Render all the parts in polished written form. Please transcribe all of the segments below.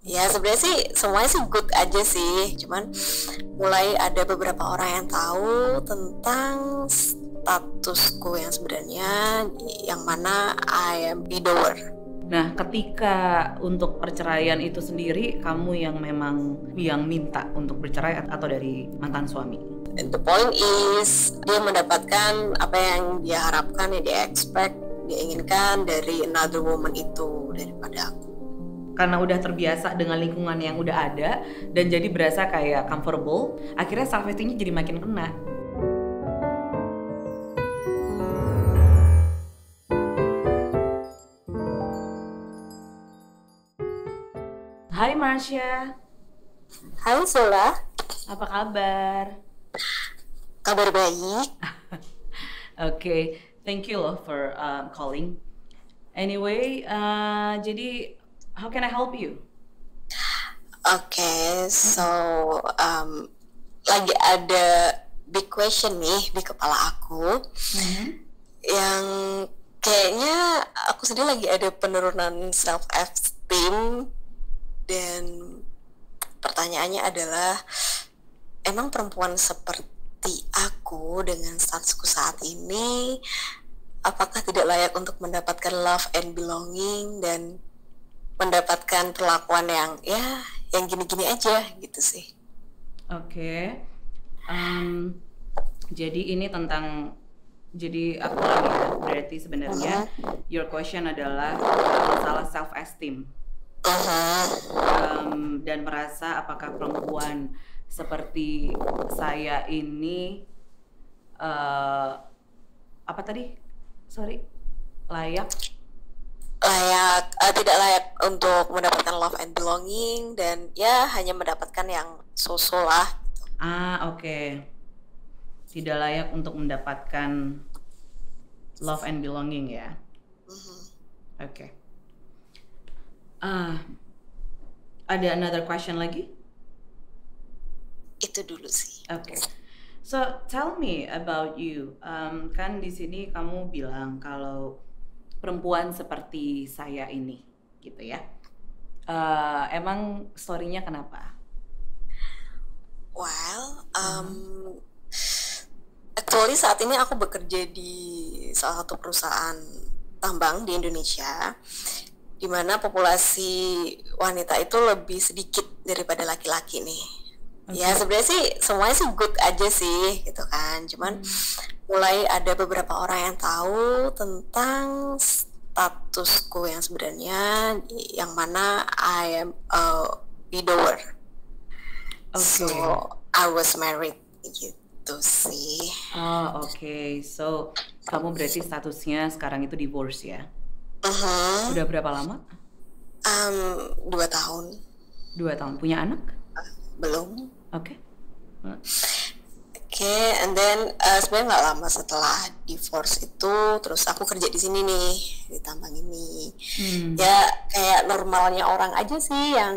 Ya sebenarnya sih semuanya sih good aja sih, cuman mulai ada beberapa orang yang tahu tentang statusku yang sebenarnya, yang mana I am widower. Nah, ketika untuk perceraian itu sendiri, kamu yang memang yang minta untuk bercerai atau dari mantan suami? And the point is dia mendapatkan apa yang dia harapkan, yang dia expect, dia inginkan dari another woman itu daripada aku. Karena udah terbiasa dengan lingkungan yang udah ada dan jadi berasa kayak comfortable, akhirnya self-esteemnya jadi makin kena. Hai Marsha, Hai Sula, apa kabar? kabar baik. Okay, thank you loh for calling. Anyway, jadi how can I help you? Oke, so lagi ada big question nih di kepala aku, yang kayaknya aku sendiri lagi ada penurunan self esteem, dan pertanyaannya adalah, emang perempuan seperti aku dengan statusku saat ini apakah tidak layak untuk mendapatkan love and belonging dan mendapatkan perlakuan yang gini-gini aja gitu sih. Oke. Jadi ini tentang, jadi aku lagi ya, berarti sebenarnya your question adalah masalah self esteem. Dan merasa apakah perempuan seperti saya ini apa tadi? Sorry, layak Tidak layak untuk mendapatkan love and belonging, dan ya hanya mendapatkan yang so-so lah. Oke. Tidak layak untuk mendapatkan love and belonging ya. Oke. Ada another question lagi? Itu dulu sih. Oke. So tell me about you. Kan di sini kamu bilang kalau perempuan seperti saya ini, gitu ya. Emang story-nya kenapa? Well, actually saat ini aku bekerja di salah satu perusahaan tambang di Indonesia, di mana populasi wanita itu lebih sedikit daripada laki-laki nih. Ya sebenarnya sih semuanya sih good aja sih gitu kan, cuman mulai ada beberapa orang yang tahu tentang statusku yang sebenarnya, yang mana I am a widower. So I was married gitu sih. Oke. So kamu berarti statusnya sekarang itu divorce ya? Udah berapa lama? 2 tahun. 2 tahun. Punya anak? Belum. Oke. And then sebenarnya nggak lama setelah divorce itu, terus aku kerja di sini nih, di tambang ini. Ya kayak normalnya orang aja sih, yang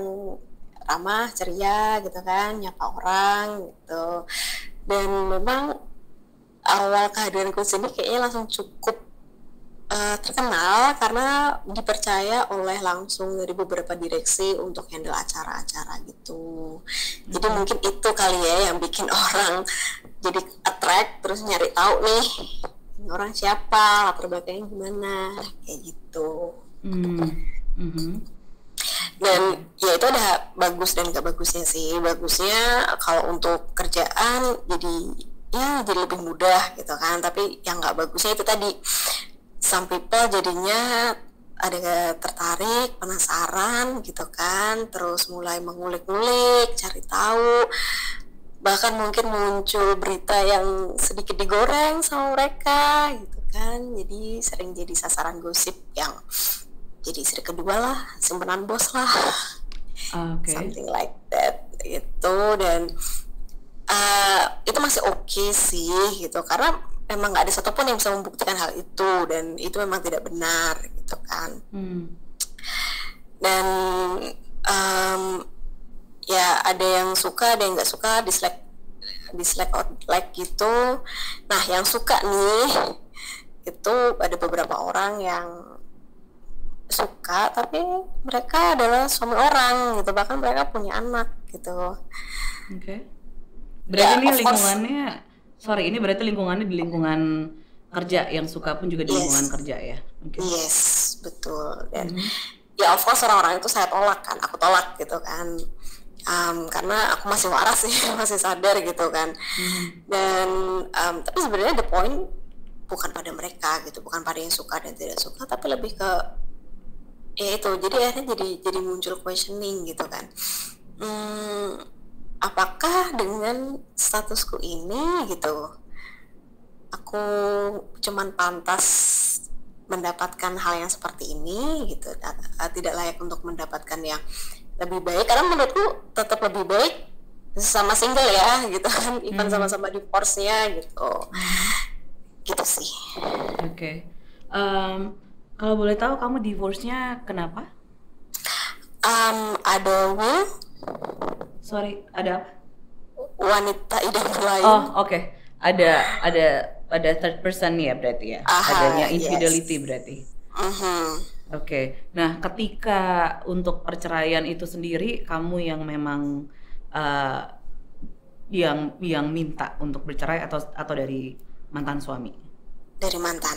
ramah, ceria gitu kan, nyapa orang gitu. Dan memang awal kehadiranku sini kayaknya langsung cukup terkenal karena dipercaya oleh langsung dari beberapa direksi untuk handle acara-acara gitu. Jadi mungkin itu kali ya yang bikin orang jadi attract, terus nyari tahu nih ini orang siapa, latar belakangnya gimana, kayak gitu. Dan ya itu ada bagus dan gak bagusnya sih. Bagusnya kalau untuk kerjaan jadi lebih mudah gitu kan, tapi yang gak bagusnya itu tadi, some people jadinya ada tertarik, penasaran gitu kan, terus mulai mengulik-ngulik, cari tahu, bahkan mungkin muncul berita yang sedikit digoreng sama mereka gitu kan, jadi sering jadi sasaran gosip yang jadi istri kedua lah, simpenan bos lah, something like that gitu. Dan itu masih oke sih gitu, karena memang nggak ada satupun yang bisa membuktikan hal itu, dan itu memang tidak benar gitu kan. Dan ya ada yang suka, ada yang nggak suka, dislike or like gitu. Nah yang suka nih itu ada beberapa orang yang suka tapi mereka adalah suami orang gitu, bahkan mereka punya anak gitu. Oke. Ya Berarti ini of course, lingkungannya, sorry, ini berarti lingkungannya di lingkungan kerja, yang suka pun juga di lingkungan yes, kerja ya. Oke. yes, betul. Dan Mhm. ya of course orang-orang itu saya tolak kan, aku tolak gitu kan. Karena aku masih waras sih, masih sadar gitu kan. Mhm. Dan tapi sebenarnya the point bukan pada mereka gitu, bukan pada yang suka dan tidak suka, tapi lebih ke ya itu. Jadi akhirnya jadi muncul questioning gitu kan. Hmm, apakah dengan statusku ini gitu, aku cuman pantas mendapatkan hal yang seperti ini gitu, tidak layak untuk mendapatkan yang lebih baik, karena menurutku tetap lebih baik sama single ya gitu kan, even Mhm. sama-sama divorce-nya gitu Mhm. gitu sih. Oke. Em, Kalau boleh tahu kamu divorce-nya kenapa? Ada Sorry, ada apa? wanita idaman lain. Oh, oke. Ada third person ya berarti ya. Adanya Aha, infidelity yes. berarti. Mhm. Oke. Nah, ketika untuk perceraian itu sendiri kamu yang memang eh, yang minta untuk bercerai atau dari mantan suami? Dari mantan.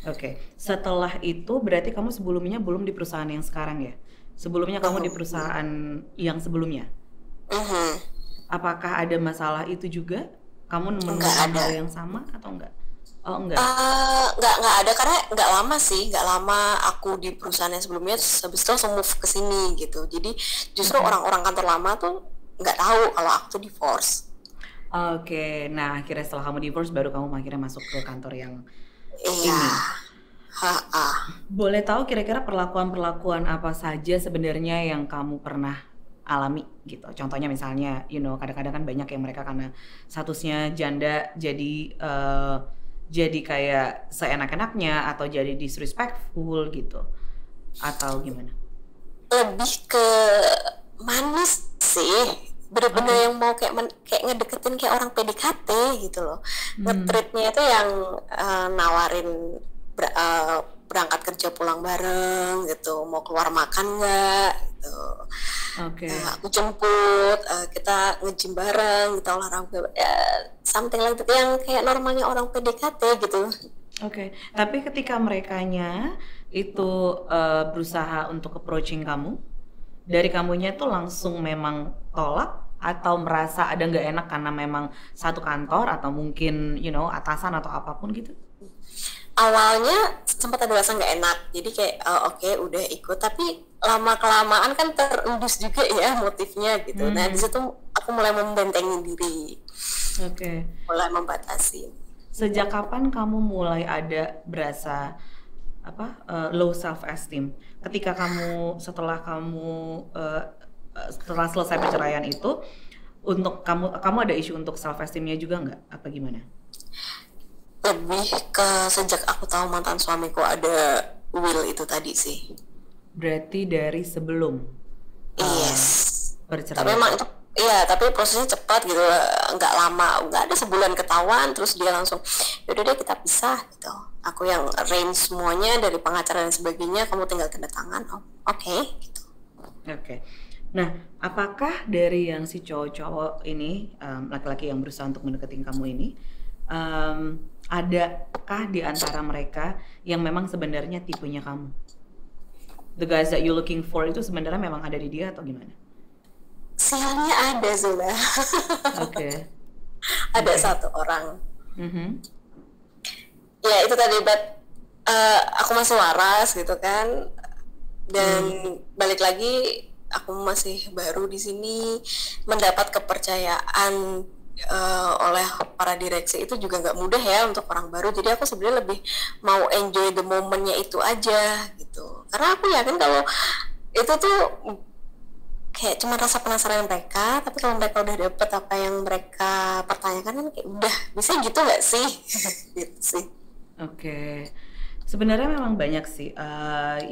Oke. Setelah itu berarti kamu sebelumnya belum di perusahaan yang sekarang ya? Sebelumnya kamu di Mhm. perusahaan yang sebelumnya? Mhm. Apakah ada masalah itu juga? Kamu Nggak menemukan ada. hal yang sama atau enggak? Oh, enggak. Nggak ada, karena nggak lama sih, nggak lama aku di perusahaan yang sebelumnya, terus habis itu langsung move ke sini gitu. Jadi justru Oke. orang-orang kantor lama tuh nggak tahu kalau aku tuh divorce. Oke. Nah, akhirnya setelah kamu divorce baru kamu akhirnya masuk ke kantor yang Iya, ini. ha. Boleh tahu kira-kira perlakuan-perlakuan apa saja sebenarnya yang kamu pernah alami gitu? Contohnya misalnya, kadang-kadang kan banyak yang mereka karena statusnya janda jadi kayak seenak-enaknya atau jadi disrespectful gitu atau gimana? Lebih ke manis sih, bener-bener Oke. yang mau kayak ngedeketin kayak orang PDKT gitu loh. Hmm. Nge-treatnya itu yang nawarin berangkat kerja pulang bareng gitu, mau keluar makan nggak gitu. Oke. Aku jemput, kita nge-gym bareng, kita olahraga, ya something like that, yang kayak normalnya orang PDKT gitu. Oke. Tapi ketika merekanya itu berusaha untuk approaching kamu, dari kamunya tuh langsung memang tolak atau merasa ada nggak enak karena memang satu kantor atau mungkin atasan atau apapun gitu? Awalnya sempat ada rasa nggak enak, jadi kayak oke, udah ikut, tapi lama kelamaan kan terendus juga ya motifnya gitu. Nah di Mhm. situ aku mulai membentengi diri, Oke. mulai membatasi. Sejak kapan kamu mulai ada berasa low self esteem? Ketika setelah selesai perceraian itu, untuk kamu ada isu untuk self esteemnya juga nggak? Apa gimana? Lebih ke sejak aku tahu mantan suamiku ada will itu tadi sih. Berarti dari sebelum Yes. uh, Tapi perceraian. emang itu, iya, tapi prosesnya cepat gitu, nggak lama, nggak ada sebulan ketahuan, terus dia langsung, yaudah deh kita pisah gitu. Aku yang arrange semuanya dari pengacara dan sebagainya, kamu tinggal tanda tangan, oh, oke, gitu. Oke. Nah, apakah dari yang si cowok-cowok ini, laki-laki yang berusaha untuk mendekatin kamu ini, adakah di antara mereka yang memang sebenarnya tipenya kamu? The guys that you looking for itu sebenarnya memang ada di dia atau gimana? Sialnya ada, Zula. Oke. Ada Oke. satu orang. Mhm. Ya itu tadi, aku masih waras gitu kan, dan balik lagi aku masih baru di sini, mendapat kepercayaan oleh para direksi itu juga nggak mudah ya untuk orang baru. Jadi aku sebenarnya lebih mau enjoy the momennya itu aja gitu, karena aku yakin kalau itu tuh kayak cuma rasa penasaran mereka, tapi kalau mereka udah dapet apa yang mereka pertanyakan kan kayak udah bisa gitu nggak sih. Gitu sih. Oke. Sebenarnya memang banyak sih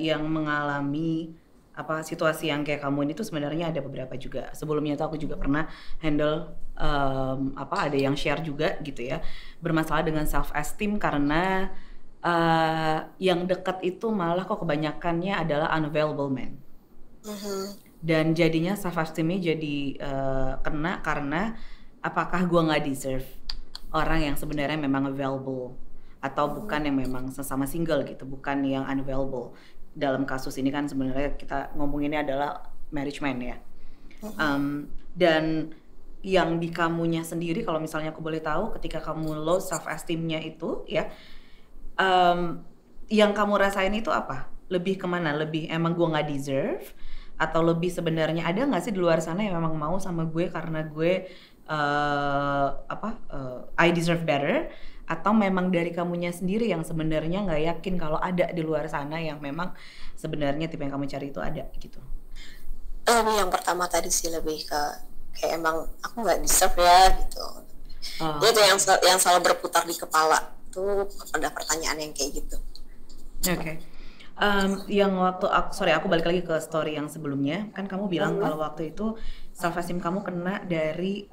yang mengalami situasi yang kayak kamu ini tuh sebenarnya ada beberapa juga. Sebelumnya tuh aku juga pernah handle ada yang share juga gitu ya, bermasalah dengan self esteem karena yang dekat itu malah kok kebanyakannya adalah unavailable men. Dan jadinya self esteemnya jadi kena karena apakah gue nggak deserve orang yang sebenarnya memang available atau bukan yang memang sesama single gitu, bukan yang unavailable. Dalam kasus ini kan sebenarnya kita ngomonginnya adalah marriage man ya. Dan yang di kamunya sendiri, kalau misalnya aku boleh tahu, ketika kamu low self esteemnya itu ya, yang kamu rasain itu apa? Lebih kemana? Lebih emang gue nggak deserve? Atau lebih sebenarnya ada nggak sih di luar sana yang memang mau sama gue karena gue I deserve better? Atau memang dari kamunya sendiri yang sebenarnya nggak yakin kalau ada di luar sana yang memang sebenarnya tipe yang kamu cari itu ada gitu? Yang pertama tadi sih lebih ke kayak emang aku nggak deserve ya gitu. Itu yang selalu berputar di kepala tuh, ada pertanyaan yang kayak gitu. Oke. Yang waktu aku balik lagi ke story yang sebelumnya, kan kamu bilang kalau waktu itu self esteem kamu kena dari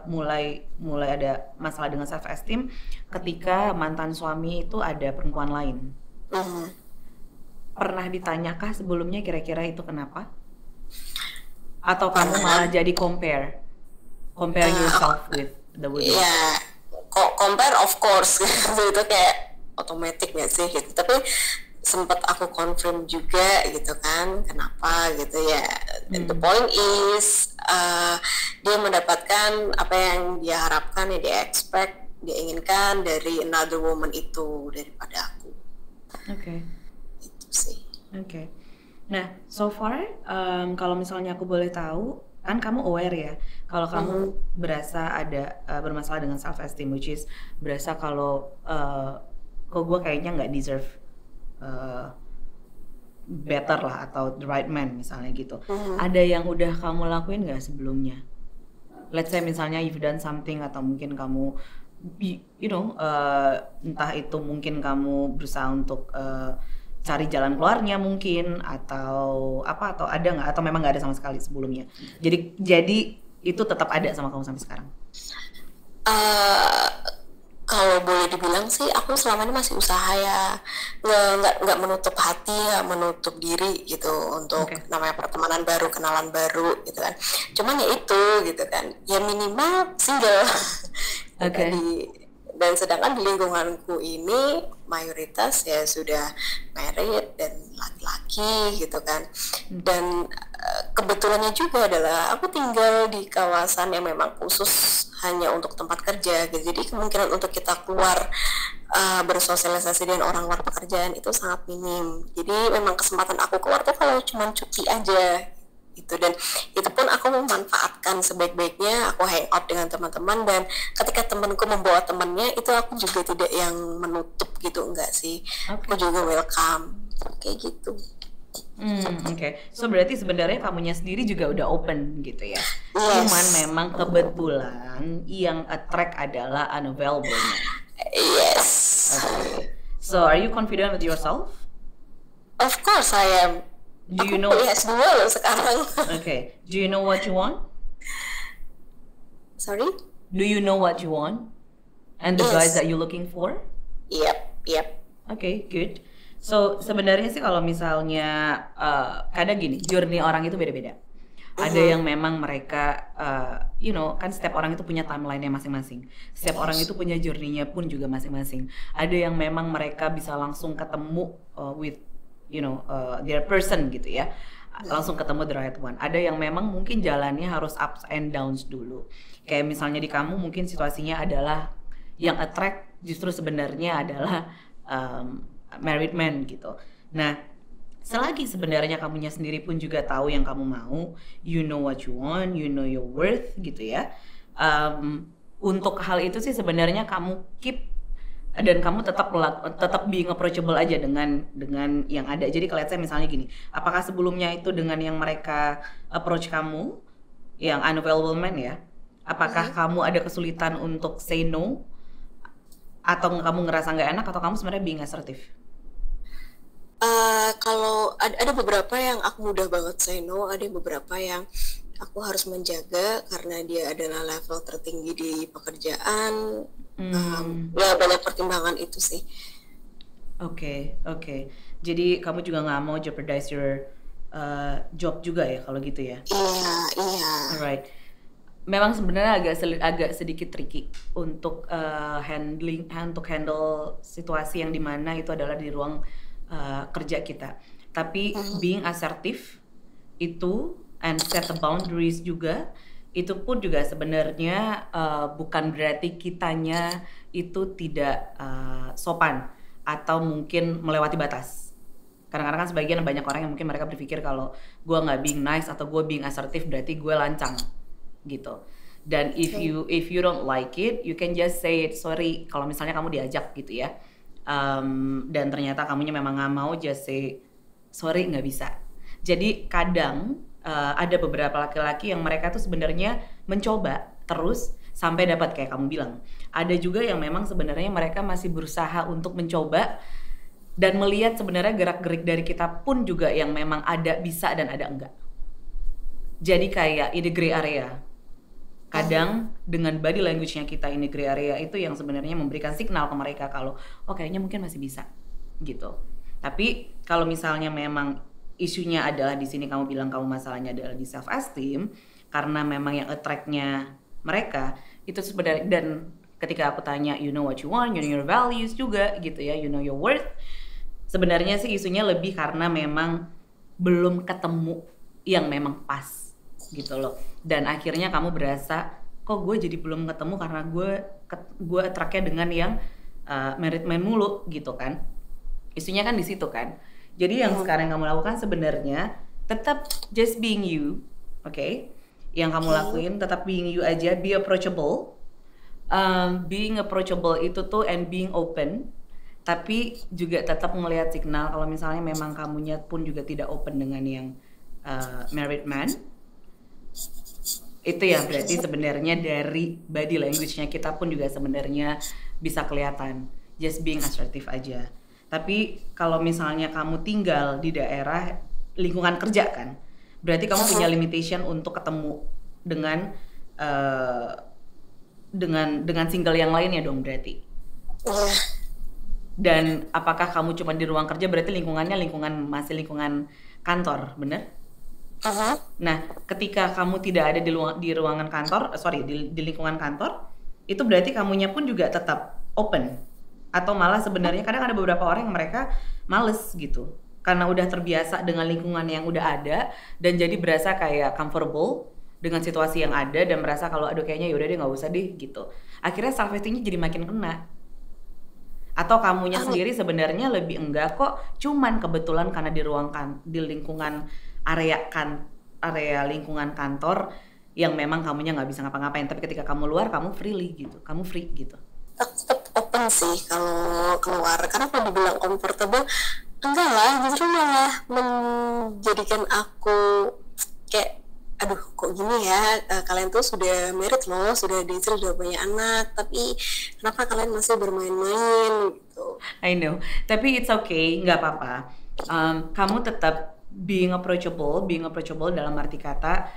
mulai ada masalah dengan self esteem ketika mantan suami itu ada perempuan lain. Pernah ditanyakah sebelumnya kira-kira itu kenapa? Atau kamu malah jadi compare yourself with the woman? Iya, compare of course itu kayak otomatis nggak sih gitu. Tapi sempat aku confirm juga gitu kan, kenapa gitu ya. The point is dia mendapatkan apa yang dia harapkan, yang dia expect, dia inginkan dari another woman itu daripada aku. Oke. Itu sih. Oke. Nah, so far kalau misalnya aku boleh tahu, kan kamu aware ya kalau kamu berasa ada bermasalah dengan self esteem, which is berasa kalau kok gue kayaknya nggak deserve better lah atau the right man misalnya gitu. Ada yang udah kamu lakuin nggak sebelumnya? Let's say misalnya you've done something atau mungkin kamu entah itu mungkin kamu berusaha untuk cari jalan keluarnya mungkin atau apa, atau ada nggak, atau memang nggak ada sama sekali sebelumnya? Jadi itu tetap ada sama kamu sampai sekarang? Kalau boleh dibilang sih aku selama ini masih usaha ya, nggak menutup hati, nggak menutup diri gitu untuk namanya pertemanan baru, kenalan baru gitu kan. Cuman ya itu gitu kan, ya minimal single. Dan sedangkan di lingkunganku ini mayoritas ya sudah married dan laki-laki gitu kan. Dan kebetulannya juga adalah aku tinggal di kawasan yang memang khusus hanya untuk tempat kerja gitu. Jadi kemungkinan untuk kita keluar bersosialisasi dengan orang luar pekerjaan itu sangat minim. Jadi memang kesempatan aku keluar tuh kalau cuma cuti aja gitu, dan itu pun aku memanfaatkan sebaik-baiknya. Aku hangout dengan teman-teman, dan ketika temanku membawa temannya itu aku juga tidak yang menutup gitu, enggak sih. Aku juga welcome kayak gitu. So berarti sebenarnya kamunya sendiri juga udah open gitu ya. Cuman memang kebetulan yang attract adalah unavailable. Yes. So are you confident with yourself? Of course I am. Do you know? Yes, dua loh sekarang. Do you know what you want? Sorry? Do you know what you want? And the guys that you're looking for? Yep. Okay, good. So sebenarnya sih kalau misalnya kadang gini, journey orang itu beda-beda. Ada yang memang mereka, kan setiap orang itu punya timeline-nya masing-masing. Setiap orang itu punya journey-nya pun juga masing-masing. Ada yang memang mereka bisa langsung ketemu with their person gitu ya, langsung ketemu the right one. Ada yang memang mungkin jalannya harus ups and downs dulu. Kayak misalnya di kamu mungkin situasinya adalah yang attract justru sebenarnya adalah married man gitu. Nah, selagi sebenarnya kamunya sendiri pun juga tahu yang kamu mau, you know what you want, you know your worth gitu ya. Untuk hal itu sih sebenarnya kamu keep dan kamu tetap being approachable aja dengan yang ada. Jadi kalau saya misalnya gini, apakah sebelumnya itu dengan yang mereka approach kamu yang unavailable man ya, apakah kamu ada kesulitan untuk say no, atau kamu ngerasa nggak enak, atau kamu sebenarnya being assertive? Kalau ada beberapa yang aku mudah banget say no, ada beberapa yang aku harus menjaga karena dia adalah level tertinggi di pekerjaan. Ya banyak pertimbangan itu sih. Oke, oke. Jadi kamu juga nggak mau jeopardize your job juga ya kalau gitu ya? Iya, iya. Alright. Memang sebenarnya agak sedikit tricky untuk untuk handle situasi yang dimana itu adalah di ruang kerja kita. Tapi being assertive itu and set the boundaries juga itu pun juga sebenarnya bukan berarti kitanya itu tidak sopan atau mungkin melewati batas. Kadang-kadang kan sebagian banyak orang yang mungkin mereka berpikir kalau gue nggak being nice atau gue being assertive berarti gue lancang gitu. Dan if you don't like it, you can just say it, sorry. Kalau misalnya kamu diajak gitu ya, dan ternyata kamunya memang nggak mau, just say sorry, nggak bisa. Jadi kadang ada beberapa laki-laki yang mereka tuh sebenarnya mencoba terus sampai dapat kayak kamu bilang. Ada juga yang memang sebenarnya mereka masih berusaha untuk mencoba dan melihat sebenarnya gerak-gerik dari kita pun juga yang memang ada bisa dan ada enggak. Jadi kayak in the gray area. Kadang dengan body language-nya kita in the gray area itu yang sebenarnya memberikan signal ke mereka kalau oh kayaknya mungkin masih bisa gitu. Tapi kalau misalnya memang isunya adalah di sini kamu bilang kamu masalahnya adalah di self esteem karena memang yang attract-nya mereka itu sebenarnya, dan ketika aku tanya you know what you want, you know your values juga gitu ya, you know your worth, sebenarnya sih isunya lebih karena memang belum ketemu yang memang pas gitu loh. Dan akhirnya kamu berasa kok gue jadi belum ketemu karena gue attract-nya dengan yang married man mulu gitu kan. Isunya kan di situ kan. Jadi yang sekarang kamu lakukan sebenarnya tetap just being you, oke? Yang kamu lakuin tetap being you aja, be approachable. Being approachable itu tuh and being open, tapi juga tetap melihat signal kalau misalnya memang kamunya pun juga tidak open dengan yang married man. Itu ya berarti sebenarnya dari body language-nya kita pun juga sebenarnya bisa kelihatan. Just being assertive aja. Tapi kalau misalnya kamu tinggal di daerah lingkungan kerja kan, berarti kamu punya limitation untuk ketemu dengan dengan single yang lainnya dong berarti. Dan apakah kamu cuma di ruang kerja, berarti lingkungannya masih lingkungan kantor, bener? Nah, ketika kamu tidak ada di ruangan kantor, di lingkungan kantor, itu berarti kamunya pun juga tetap open. Atau malah sebenarnya kadang ada beberapa orang yang mereka males gitu. Karena udah terbiasa dengan lingkungan yang udah ada dan jadi berasa kayak comfortable dengan situasi yang ada dan merasa kalau aduh kayaknya yaudah deh nggak usah deh gitu. Akhirnya self esteemnya jadi makin kena. Atau kamunya sendiri sebenarnya lebih enggak kok, cuman kebetulan karena di lingkungan area lingkungan kantor yang memang kamunya nggak bisa ngapa-ngapain, tapi ketika kamu luar kamu freely gitu, kamu free gitu. Tetap open sih kalau keluar, karena kalau dibilang comfortable enggak lah, justru malah menjadikan aku kayak aduh kok gini ya, kalian tuh sudah married loh, sudah istri, sudah punya anak, tapi kenapa kalian masih bermain-main gitu. I know, tapi it's okay, nggak apa-apa. Kamu tetap being approachable dalam arti kata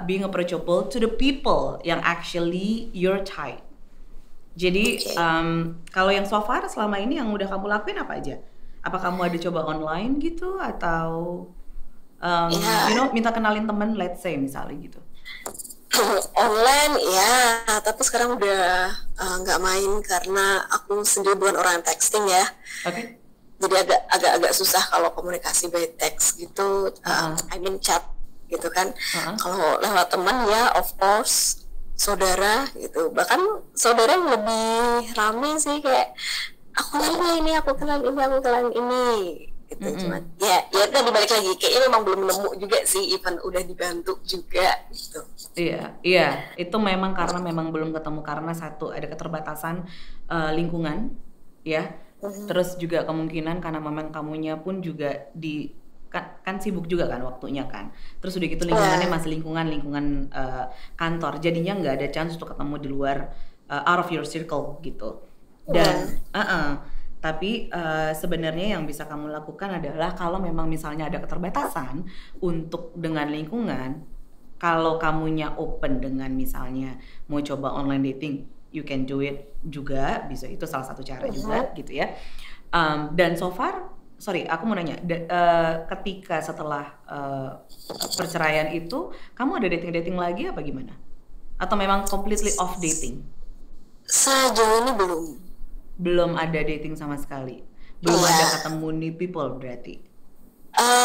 being approachable to the people yang actually your type. Jadi kalau yang so far selama ini yang udah kamu lakuin apa aja? Apa kamu ada coba online gitu atau minta kenalin temen, let's say misalnya gitu? Online ya, tapi sekarang udah nggak main karena aku sendiri bukan orang yang texting ya. Oke. Jadi agak susah kalau komunikasi by text gitu, I mean chat gitu kan. Kalau lewat teman ya of course saudara gitu, bahkan saudara yang lebih rame sih, kayak aku kenal ini gitu. Cuman ya tadi balik lagi kayaknya memang belum nemu juga sih, even udah dibantu juga gitu. Iya, itu memang karena memang belum ketemu karena satu ada keterbatasan lingkungan ya. Terus juga kemungkinan karena memang kamunya pun juga kan sibuk juga kan waktunya kan. Terus udah gitu lingkungannya masih lingkungan kantor. Jadinya nggak ada chance untuk ketemu di luar out of your circle gitu. Dan tapi sebenarnya yang bisa kamu lakukan adalah kalau memang misalnya ada keterbatasan untuk dengan lingkungan, kalau kamunya open dengan misalnya mau coba online dating, you can do it juga, bisa, itu salah satu cara juga gitu ya. Dan so far, sorry, aku mau nanya, ketika setelah perceraian itu, kamu ada dating-dating lagi apa gimana? Atau memang completely off dating? Sejauh ini belum. Belum ada dating sama sekali? Belum Iya. ada ketemu new people berarti?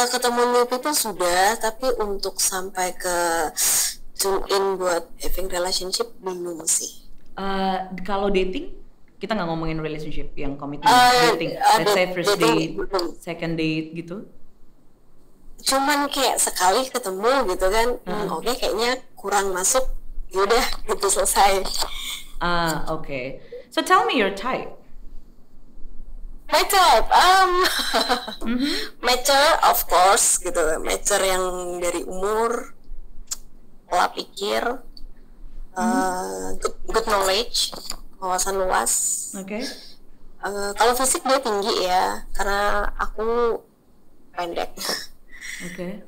Ketemu new people sudah, tapi untuk sampai ke tune in buat having relationship belum sih. Kalau dating, kita nggak ngomongin relationship yang komitmen, dating. Ada Let's say first dating date, belum. second date gitu. Cuman kayak sekali ketemu gitu kan, oke kayaknya kurang masuk, yaudah gitu selesai. Okay. So tell me your type. My type, mature of course gitu, mature yang dari umur, pola pikir, good knowledge, wawasan luas. Okay. Kalau fisik dia tinggi ya, karena aku pendek. Okay.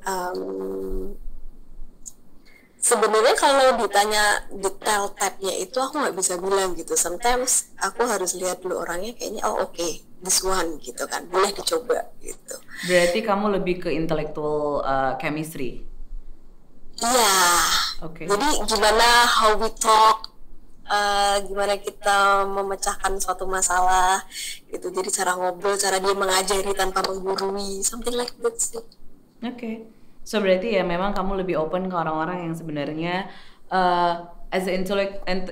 Sebenarnya kalau ditanya detail type-nya itu aku nggak bisa bilang gitu. Sometimes aku harus lihat dulu orangnya, kayaknya oke, this one gitu kan, boleh dicoba gitu. Berarti kamu lebih ke intellectual chemistry. Iya. Okay. Jadi gimana how we talk, gimana kita memecahkan suatu masalah gitu. Jadi cara ngobrol, cara dia mengajari tanpa menggurui, something like that sih. Okay. So berarti ya memang kamu lebih open ke orang-orang yang sebenarnya as a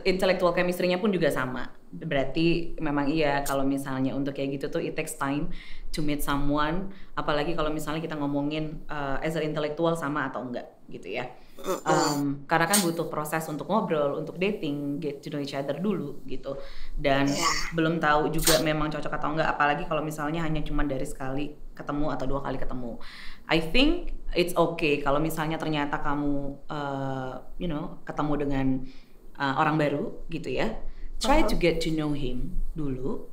intellectual chemistry-nya pun juga sama. Berarti memang iya kalau misalnya untuk kayak gitu tuh it takes time to meet someone, apalagi kalau misalnya kita ngomongin as a intellectual sama atau enggak gitu ya. Karena kan butuh proses untuk ngobrol, untuk dating, get to know each other dulu gitu. Dan belum tahu juga memang cocok atau enggak, apalagi kalau misalnya hanya cuma dari sekali ketemu atau 2 kali ketemu. I think it's okay kalau misalnya ternyata kamu ketemu dengan orang baru gitu ya. Try to get to know him dulu.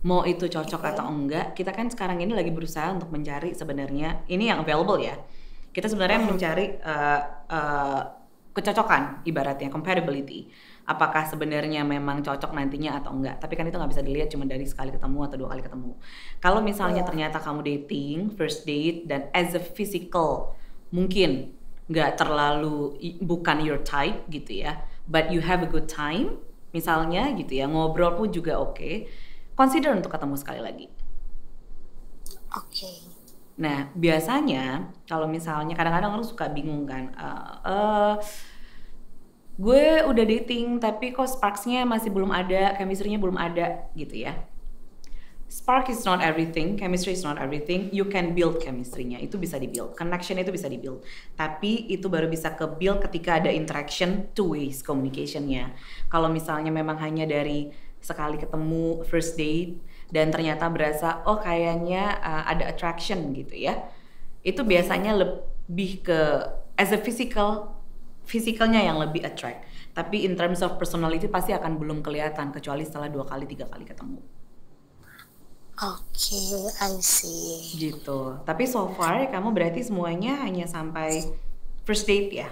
Mau itu cocok atau enggak, kita kan sekarang ini lagi berusaha untuk mencari sebenarnya ini yang available ya. Kita sebenarnya mencari kecocokan, ibaratnya compatibility. Apakah sebenarnya memang cocok nantinya atau enggak. Tapi kan itu nggak bisa dilihat cuma dari sekali ketemu atau 2 kali ketemu. Kalau misalnya ternyata kamu dating, first date, dan as a physical mungkin nggak terlalu, bukan your type gitu ya, but you have a good time misalnya gitu ya, ngobrol pun juga oke, consider untuk ketemu sekali lagi. Oke. Nah biasanya kalau misalnya kadang-kadang orang suka bingung kan, gue udah dating tapi kok sparks-nya masih belum ada, chemistry-nya belum ada gitu ya. Spark is not everything, chemistry is not everything. You can build chemistry-nya, itu bisa di-build, connection itu bisa di-build. Tapi itu baru bisa ke-build ketika ada interaction, two ways communication-nya. Kalau misalnya memang hanya dari sekali ketemu, first date, dan ternyata berasa, oh kayaknya ada attraction gitu ya. Itu biasanya lebih ke, as a physicalnya yang lebih attract. Tapi in terms of personality pasti akan belum kelihatan, kecuali setelah 2 kali, 3 kali ketemu. Oke, I see. Gitu. Tapi so far kamu berarti semuanya hanya sampai first date ya?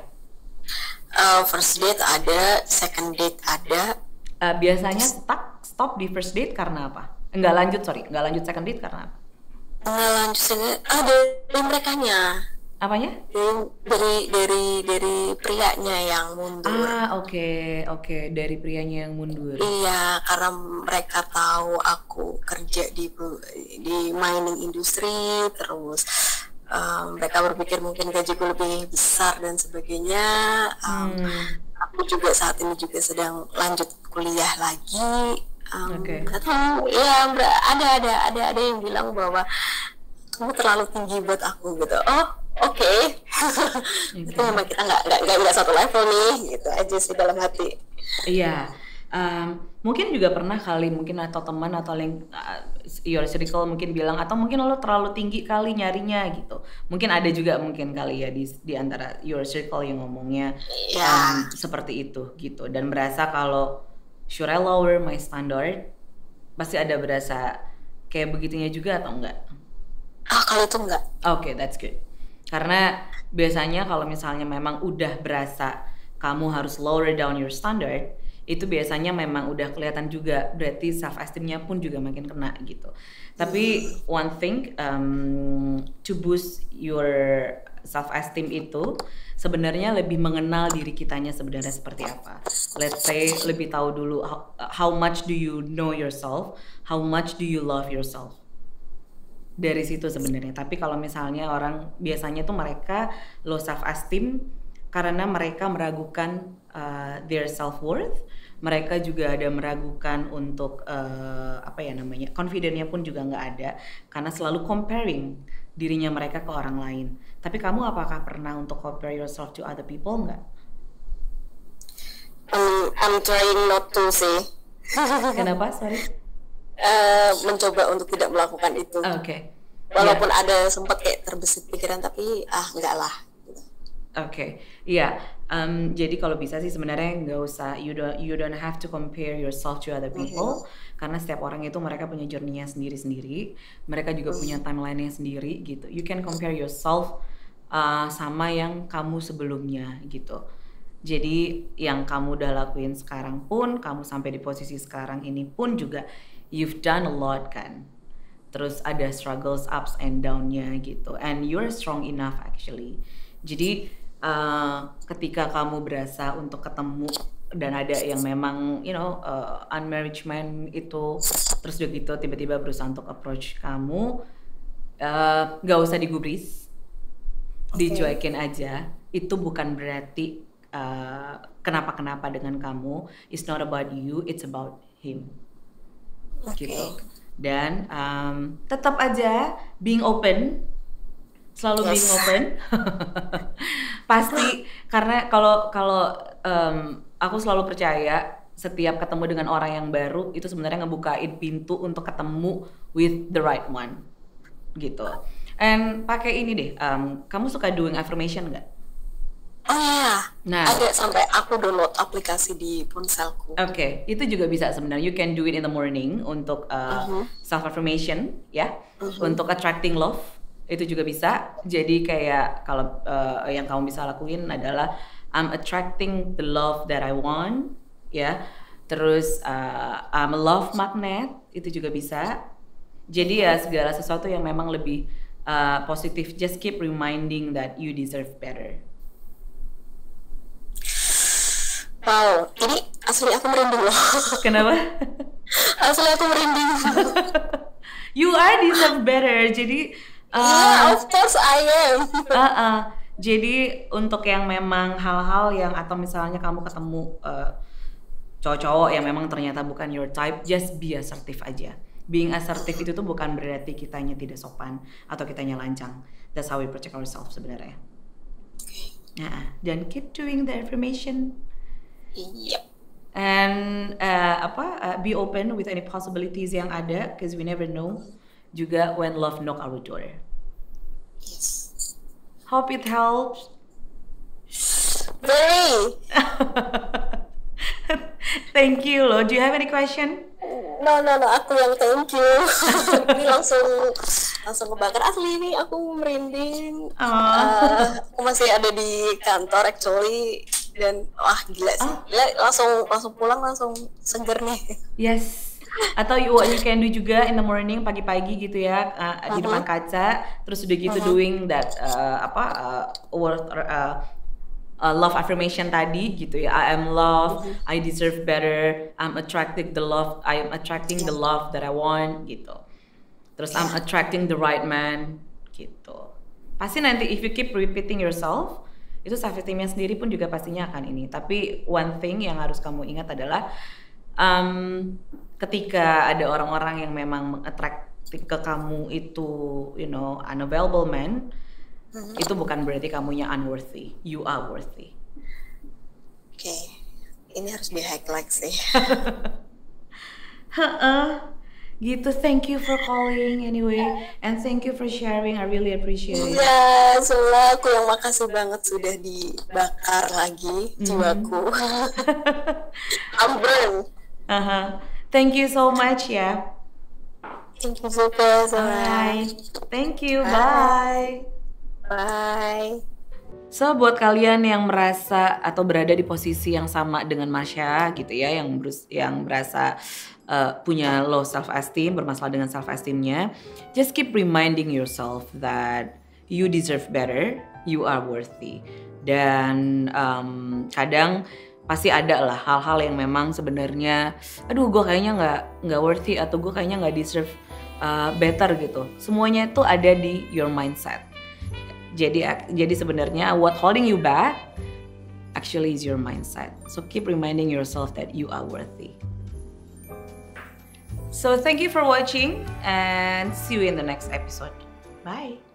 First date ada, second date ada. Biasanya stop di first date karena apa? Enggak lanjut second date karena apa? Lanjut dari merekanya. Apanya? Dari prianya yang mundur. Oke. Dari prianya yang mundur. Iya, karena mereka tahu aku kerja di mining industry, terus mereka berpikir mungkin gajiku lebih besar dan sebagainya. Aku juga saat ini juga sedang lanjut kuliah lagi. Atau ya ada yang bilang bahwa kamu terlalu tinggi buat aku gitu. Oke. Itu memang kita nggak satu level nih, gitu aja sih dalam hati. Iya. Mungkin juga pernah kali, mungkin atau teman atau your circle mungkin bilang, atau mungkin lo terlalu tinggi kali nyarinya gitu. Mungkin ada juga mungkin kali ya di antara your circle yang ngomongnya seperti itu gitu. Dan berasa kalau should I lower my standard, pasti ada berasa kayak begitunya juga atau enggak? Kalau itu enggak. Oke, that's good. Karena biasanya kalau misalnya memang udah berasa kamu harus lower down your standard, itu biasanya memang udah kelihatan juga, berarti self esteemnya pun juga makin kena gitu. Tapi one thing, to boost your self esteem itu sebenarnya lebih mengenal diri kitanya sebenarnya seperti apa. Let's say lebih tahu dulu how much do you know yourself, how much do you love yourself. Dari situ sebenarnya. Tapi kalau misalnya orang biasanya tuh mereka low self esteem karena mereka meragukan their self worth, mereka juga ada meragukan untuk confidence-nya pun juga nggak ada karena selalu comparing dirinya mereka ke orang lain. Tapi kamu apakah pernah untuk compare yourself to other people nggak? I'm trying not to sih. Kenapa? Sorry. Mencoba untuk tidak melakukan itu. Oke. Walaupun ada sempat kayak terbesit pikiran, tapi enggak lah. Oke, iya. Jadi kalau bisa sih sebenarnya nggak usah, you don't have to compare yourself to other people, karena setiap orang itu mereka punya journey-nya sendiri-sendiri, mereka juga punya timeline-nya sendiri gitu. You can compare yourself sama yang kamu sebelumnya gitu. Jadi yang kamu udah lakuin sekarang pun, kamu sampai di posisi sekarang ini pun juga you've done a lot kan. Terus ada struggles, ups and down-nya gitu. And you're strong enough actually. Jadi ketika kamu berasa untuk ketemu dan ada yang memang unmarried man itu terus udah gitu tiba-tiba berusaha untuk approach kamu, gak usah digubris, dicuekin aja. Itu bukan berarti kenapa-kenapa dengan kamu. It's not about you, it's about him. Gitu. Dan tetap aja being open, selalu being open. Pasti, karena kalau aku selalu percaya setiap ketemu dengan orang yang baru itu sebenarnya ngebukain pintu untuk ketemu with the right one gitu. And pakai ini deh, kamu suka doing affirmation nggak? Oh iya, nah, ada sampai aku download aplikasi di ponselku. Oke, itu juga bisa sebenarnya. You can do it in the morning untuk self affirmation, ya, untuk attracting love. Itu juga bisa. Jadi kayak kalau yang kamu bisa lakuin adalah I'm attracting the love that I want, ya. Terus I'm a love magnet, itu juga bisa. Jadi ya segala sesuatu yang memang lebih positif, just keep reminding that you deserve better. Wow, ini asli aku merinding loh. Kenapa? Asli aku merinding. You are deserve better. Jadi yeah, of course I am. Jadi untuk yang memang hal-hal yang atau misalnya kamu ketemu cowok-cowok yang memang ternyata bukan your type, just be assertive aja. Being assertive itu tuh bukan berarti kitanya tidak sopan atau kitanya lancang. That's how we protect ourselves sebenarnya. Dan keep doing the affirmation. Yep. And be open with any possibilities yang ada, because we never know. Juga when love knock our door. Yes. Hope it helps. Very. Thank you loh. Do you have any question? No, aku yang thank you. Ini langsung kebakar asli ini, aku merinding. Aku masih ada di kantor actually, dan wah gila sih. Gila, langsung pulang langsung seger nih. Yes. Atau what you can do juga in the morning pagi-pagi gitu ya, di depan kaca, terus udah gitu doing that love affirmation tadi gitu ya. I am loved, I deserve better, I'm attracting the love that I want gitu. Terus I'm attracting the right man gitu. Pasti nanti if you keep repeating yourself, itu self esteemnya sendiri pun juga pastinya akan ini. Tapi one thing yang harus kamu ingat adalah ketika ada orang-orang yang memang attract ke kamu itu, unavailable man, itu bukan berarti kamunya unworthy. You are worthy. Oke. Ini harus di highlight sih. Gitu. Thank you for calling anyway, and thank you for sharing. I really appreciate it. Ya, soalnya aku yang makasih banget sudah dibakar lagi jiwaku. I'm burned. Thank you so much ya. Thank you juga. Bye. Thank you. Bye. Bye. So buat kalian yang merasa atau berada di posisi yang sama dengan Masya gitu ya, yang merasa punya low self esteem, bermasalah dengan self esteemnya, just keep reminding yourself that you deserve better, you are worthy. Dan kadang pasti ada lah hal-hal yang memang sebenarnya, aduh gue kayaknya nggak worthy atau gue kayaknya nggak deserve better gitu. Semuanya itu ada di your mindset. Jadi sebenarnya what holding you back actually is your mindset. So keep reminding yourself that you are worthy. So thank you for watching and see you in the next episode. Bye.